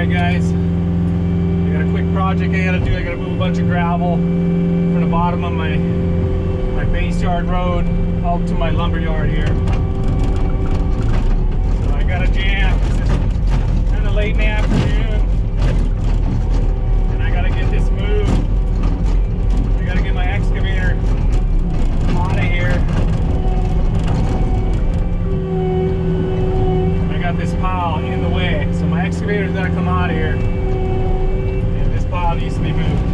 Alright guys, I got a quick project I gotta do. I gotta move a bunch of gravel from the bottom of my base yard road out to my lumber yard here. So I got a jam. It's kind of late in the afternoon and I gotta get this moved. I gotta get my excavator out of here. I got this pile in the way, so my excavator's gotta come out of here. And this pile needs to be moved.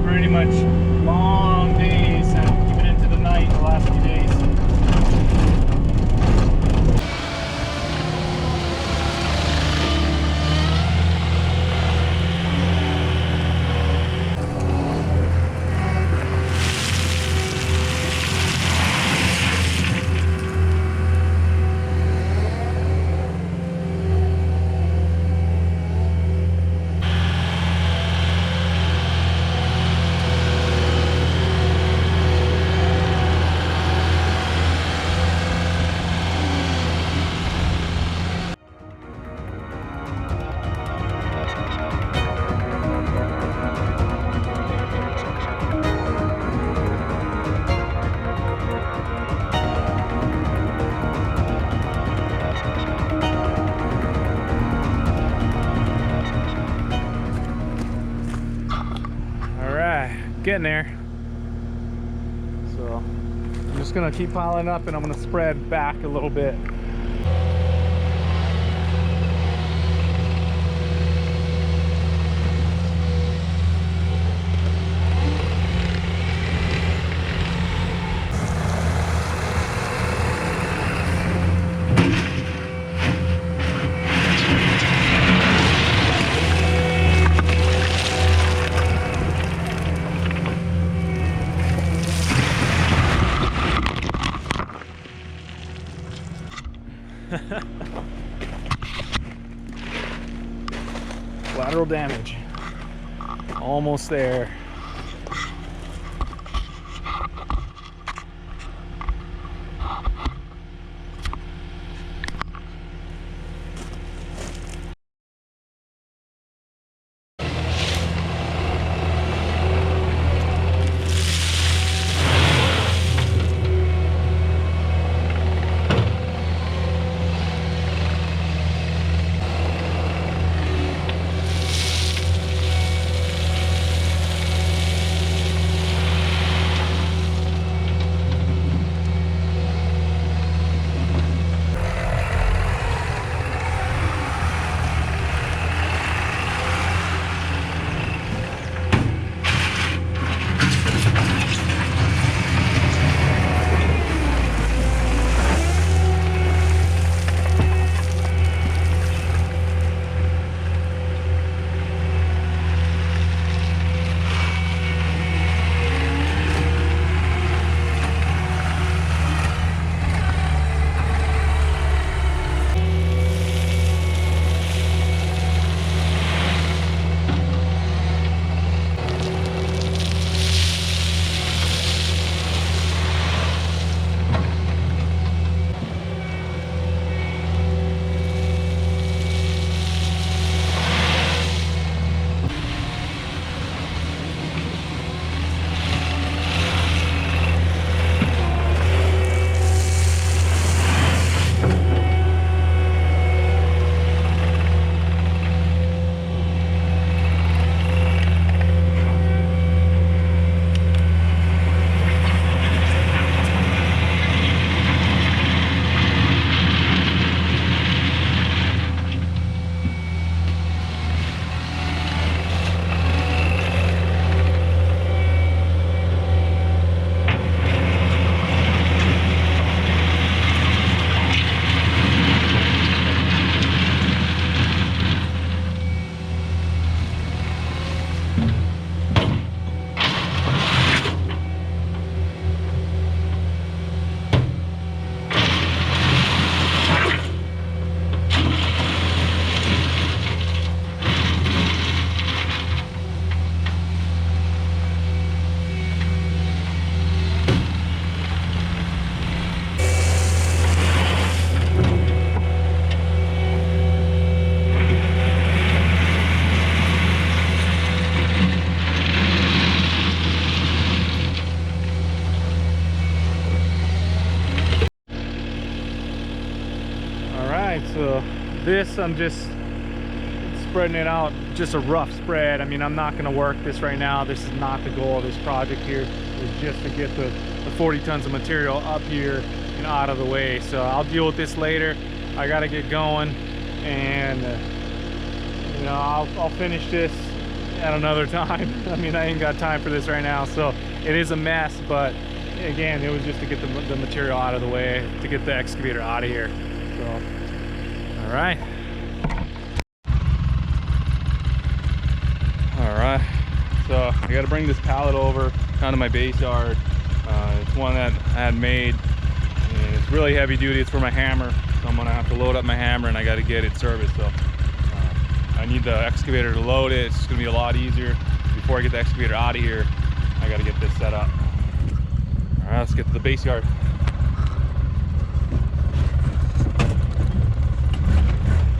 Pretty much long days and even into the night the last few days. Getting there. So I'm just gonna keep piling up and I'm gonna spread back a little bit. Collateral damage. Almost there. this, I'm just spreading it out, just a rough spread. I mean, I'm not gonna work this right now. This is not the goal of this project here. It's just to get the 40 tons of material up here and out of the way. So I'll deal with this later. I gotta get going, and you know, I'll finish this at another time. I mean, I ain't got time for this right now. So it is a mess, but again, it was just to get the material out of the way, to get the excavator out of here. So, all right. All right, so I got to bring this pallet over down to my base yard. It's one that I had made, and it's really heavy duty. It's for my hammer, so I'm gonna have to load up my hammer, and I got to get it serviced. So I need the excavator to load it. It's gonna be a lot easier. Before I get the excavator out of here, I got to get this set up. All right, let's get to the base yard.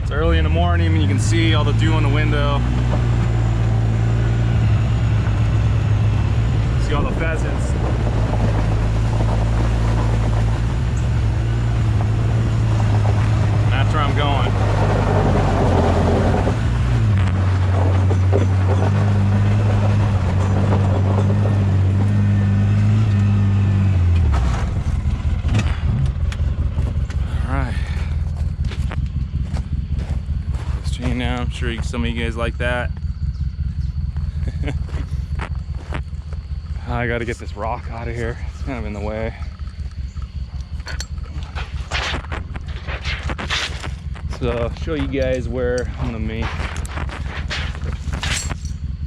It's early in the morning, and you can see all the dew in the window. See all the pheasants. And that's where I'm going. All right. This chain down. I'm sure some of you guys like that. I gotta get this rock out of here. It's kind of in the way. So I'll show you guys where I'm gonna make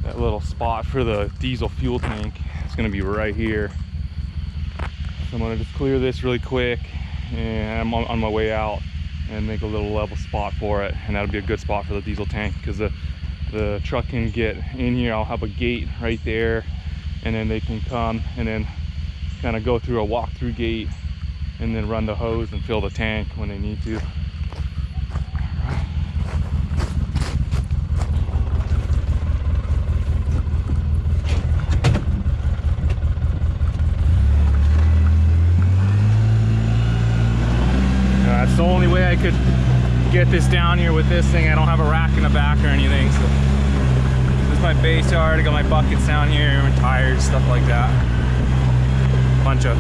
that little spot for the diesel fuel tank. It's gonna be right here. So I'm gonna just clear this really quick, and I'm on my way out, and make a little level spot for it. And that'll be a good spot for the diesel tank, because the truck can get in here. I'll have a gate right there, and then they can come and then kind of go through a walk-through gate and then run the hose and fill the tank when they need to. That's the only way I could get this down here with this thing. I don't have a rack in the back or anything, so this is my base yard. I got my buckets down here and tires, stuff like that. Bunch of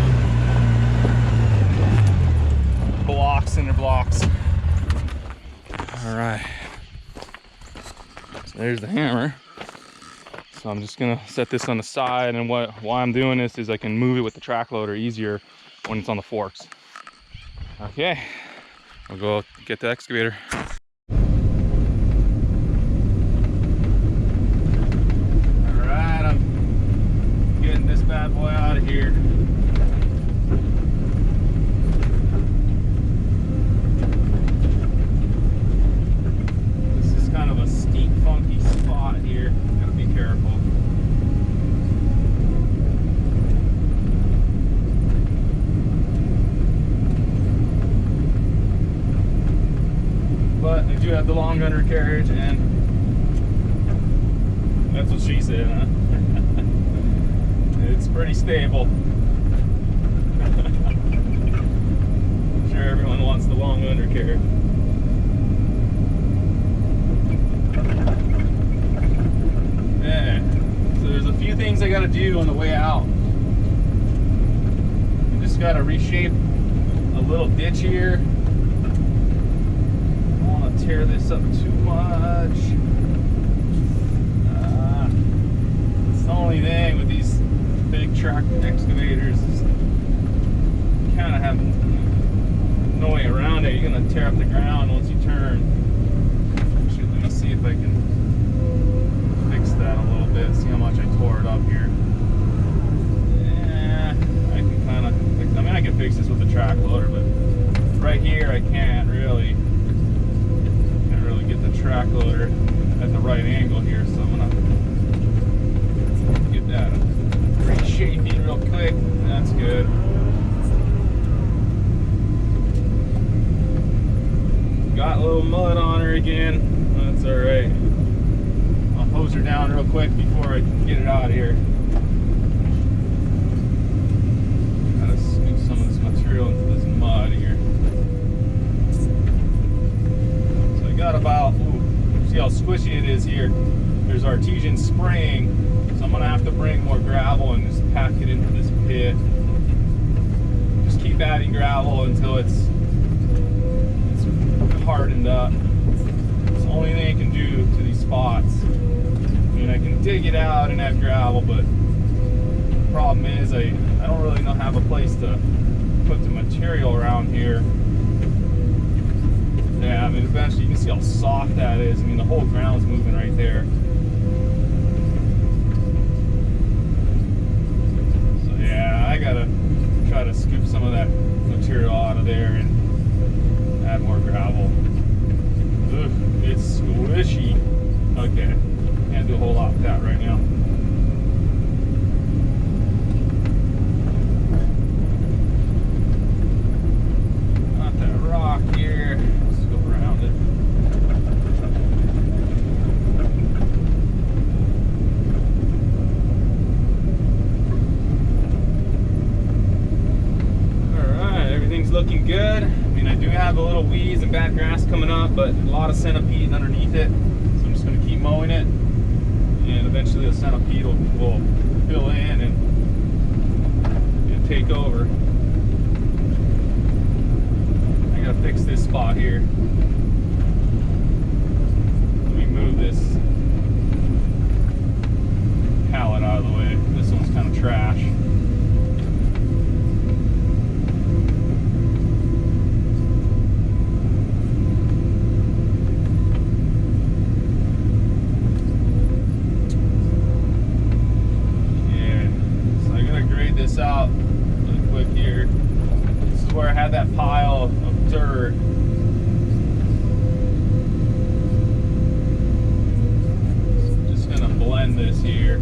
blocks, cinder blocks. All right, so there's the hammer. So I'm just gonna set this on the side, and why I'm doing this is I can move it with the track loader easier when it's on the forks. Okay, I'll go get the excavator. Alright, I'm getting this bad boy out of here. This is kind of a steep, funky spot here. Gotta be careful. But I do have the long undercarriage, and that's what she said, huh? It's pretty stable. I'm sure everyone wants the long undercarriage. Yeah. So there's a few things I gotta do on the way out. I just gotta reshape a little ditch here. Tear this up too much. It's the only thing with these big track excavators is you kind of have no way around it. You're gonna tear up the ground once you turn. Actually, let me see if I can fix that a little bit. See how much I tore it up here. Yeah, I can kind of fix. I mean, I can fix this with the track loader, but right here I can't really get the track loader at the right angle here, so I'm gonna get that reshaping real quick. That's good. Got a little mud on her again. That's all right. I'll hose her down real quick before I get it out of here. Gotta scoop some of this material into this mud here. got about, see how squishy it is here. There's artesian spring, so I'm gonna have to bring more gravel and just pack it into this pit. Just keep adding gravel until it's hardened up. It's the only thing I can do to these spots. I mean, I can dig it out and add gravel, but the problem is I don't really have a place to put the material around here. Yeah, I mean, eventually you can see how soft that is. I mean, the whole ground's moving right there. So yeah, I gotta try to scoop some of that material out of there and add more gravel. Ugh, it's squishy. Okay, can't do a whole lot with that right now. Not that rock here. Around it. Alright, everything's looking good. I mean, I do have a little weeds and bad grass coming up, but a lot of centipede underneath it. So I'm just going to keep mowing it, and eventually the centipede will fill in and take over. I gotta fix this spot here. Let me move this pallet out of the way. This one's kind of trash. Yeah, so I gotta grade this out really quick here. This is where I had that pile of dirt. Just gonna blend this here.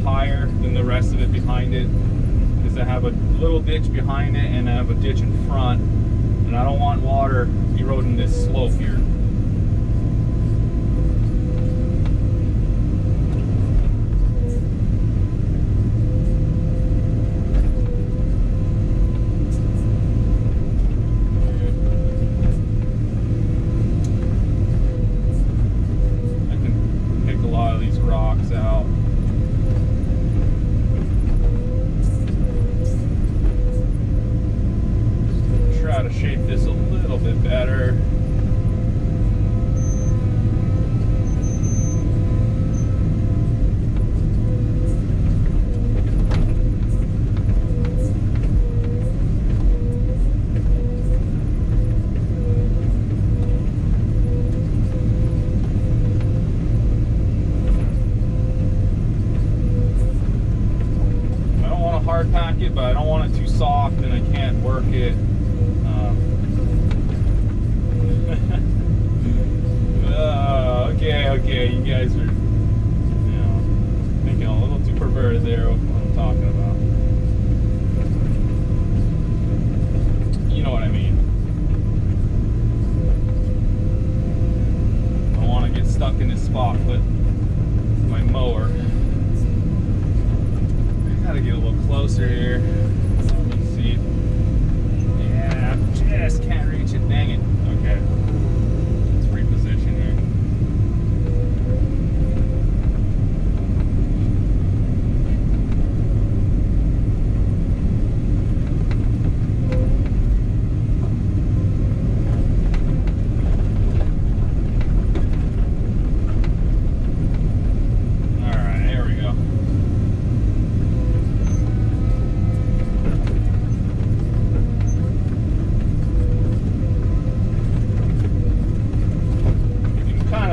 Higher than the rest of it behind it, because I have a little ditch behind it and I have a ditch in front, and I don't want water eroding this slope here. I can pick a lot of these rocks out. Try to shape this a little bit better. I don't want to hard pack it, but I don't want it too soft and I can't work it. Okay, you guys are, thinking a little too perverted there of what I'm talking about. You know what I mean. I don't want to get stuck in this spot with my mower. I gotta get a little closer here. Let me see. Yeah, I just can't reach it. Dang it. Okay. Let's reposition here.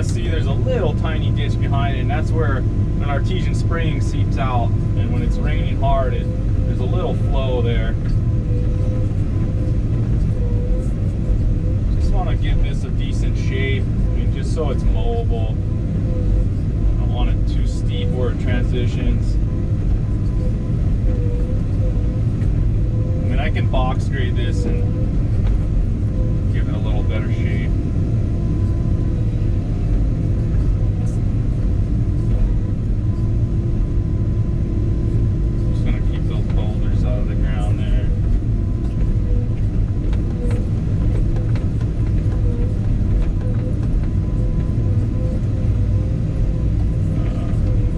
See, there's a little tiny ditch behind it, and that's where an artesian spring seeps out, and when it's raining hard, there's a little flow there. Just want to give this a decent shape, I mean, just so it's mowable. I don't want it too steep where it transitions. I mean, I can box grade this and give it a little better shape. Just gonna keep those boulders out of the ground there.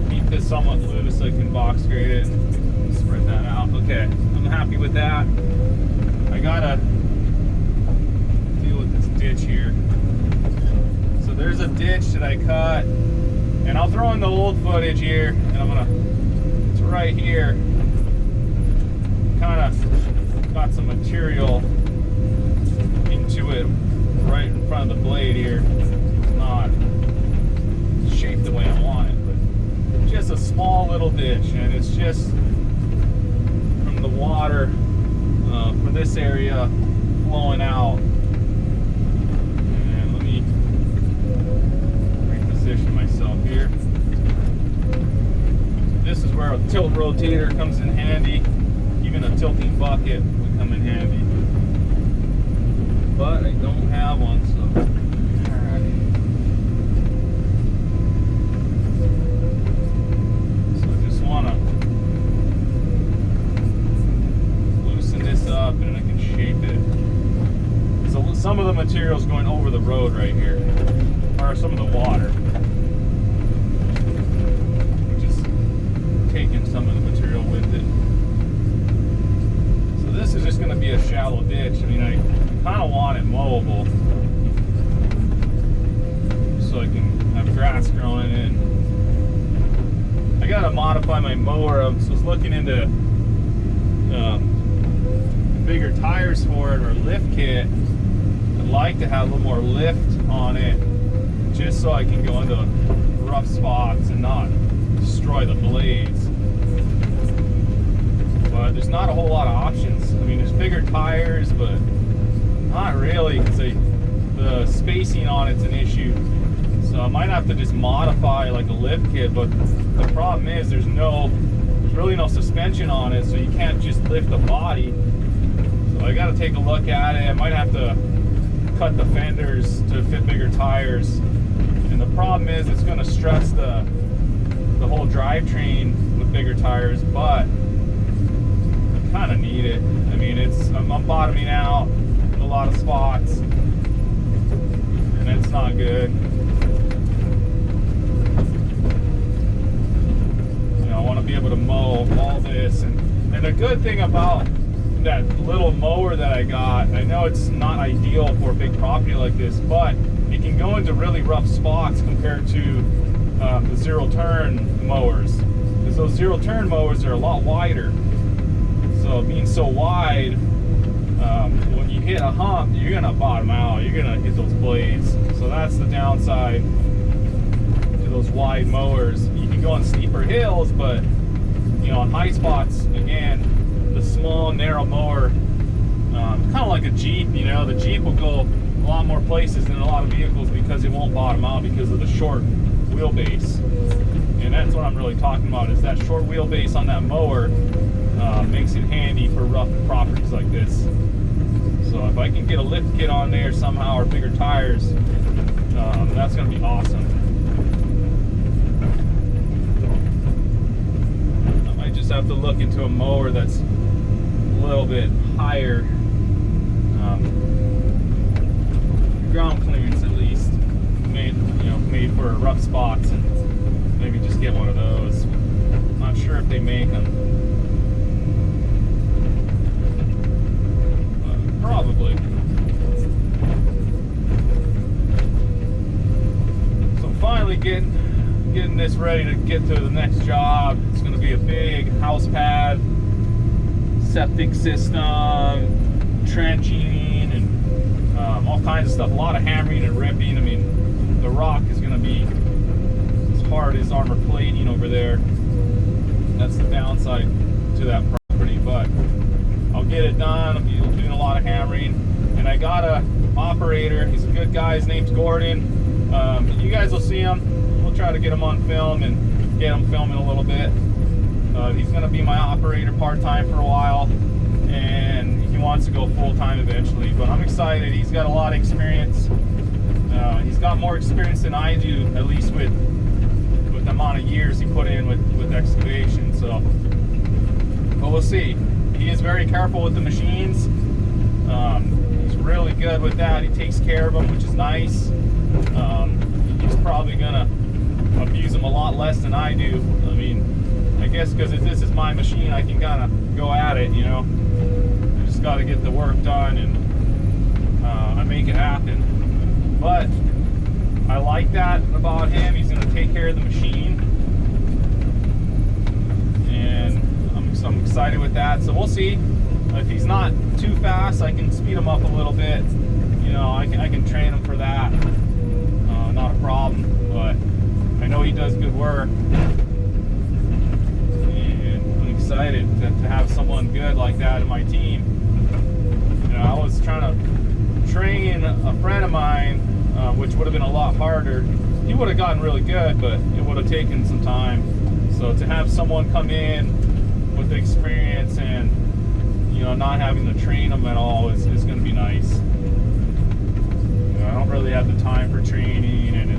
Keep this somewhat loose so I can box grade it and spread that out. Okay, I'm happy with that. I gotta deal with this ditch here. So there's a ditch that I cut, and I'll throw in the old footage here, and I'm gonna, it's right here, kind of got some material into it right in front of the blade here. It's not shaped the way I want it, but just a small little ditch, and it's just from the water for this area flowing out. And let me reposition myself here. This is where a tilt rotator comes in handy. Even a tilting bucket would come in handy, but I don't have one, so alright. So I just want to loosen this up and I can shape it. So some of the material is going over the road right here, or some of the water, just taking some of the material with it. So this is just going to be a shallow ditch. I mean, I kind of want it mowable so I can have grass growing in. I got to modify my mower. I was looking into bigger tires for it, or lift kit. I'd like to have a little more lift on it, just so I can go into rough spots and not destroy the blades. But there's not a whole lot of options. I mean, there's bigger tires, but not really, because the spacing on it's an issue. So I might have to just modify like a lift kit, but the problem is there's really no suspension on it, so you can't just lift the body. So I got to take a look at it. I might have to cut the fenders to fit bigger tires, and the problem is it's going to stress the whole drivetrain with bigger tires, but I kind of need it. I mean, I'm bottoming out in a lot of spots, and it's not good. You know, I want to be able to mow all this, and the good thing about that little mower that I got, I know it's not ideal for a big property like this, but it can go into really rough spots compared to the zero turn mowers, because those zero turn mowers are a lot wider. So being so wide, when you hit a hump, you're gonna bottom out, you're gonna hit those blades. So that's the downside to those wide mowers. You can go on steeper hills, but you know, on high spots, again, the small narrow mower, kind of like a Jeep, you know, the Jeep will go a lot more places than a lot of vehicles because it won't bottom out because of the short wheelbase. And that's what I'm really talking about, is that short wheelbase on that mower makes it handy for rough properties like this. So if I can get a lift kit on there somehow, or bigger tires, that's going to be awesome. I might just have to look into a mower that's a little bit higher ground clearance, at least made for rough spots, and maybe just get one of those. Not sure if they make them, but probably. So I'm finally getting this ready to get to the next job. It's going to be a big house pad, septic system, trenching, and all kinds of stuff. A lot of hammering and ripping. I mean, the rock is going to be as hard as armor plating over there. That's the downside to that property, but I'll get it done. I'll be doing a lot of hammering, and I got a operator. He's a good guy. His name's Gordon. You guys will see him. We'll try to get him on film and get him filming a little bit. He's going to be my operator part-time for a while, and he wants to go full-time eventually, but I'm excited. He's got a lot of experience. He's got more experience than I do, at least with the amount of years he put in with excavation. So, but we'll see. He is very careful with the machines. He's really good with that. He takes care of them, which is nice. He's probably gonna abuse them a lot less than I do. I mean, I guess because this is my machine, I can kind of go at it, you know. I just got to get the work done, and I make it happen. But I like that about him. He's going to take care of the machine, and I'm excited with that. So we'll see. If he's not too fast, I can speed him up a little bit. You know, I can train him for that. Not a problem. But I know he does good work. Excited to have someone good like that in my team. You know, I was trying to train a friend of mine, which would have been a lot harder. He would have gotten really good, but it would have taken some time. So to have someone come in with the experience and, you know, not having to train them at all is going to be nice. You know, I don't really have the time for training, and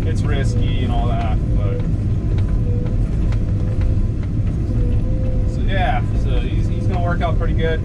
it's risky and all that, but yeah, so he's going to work out pretty good.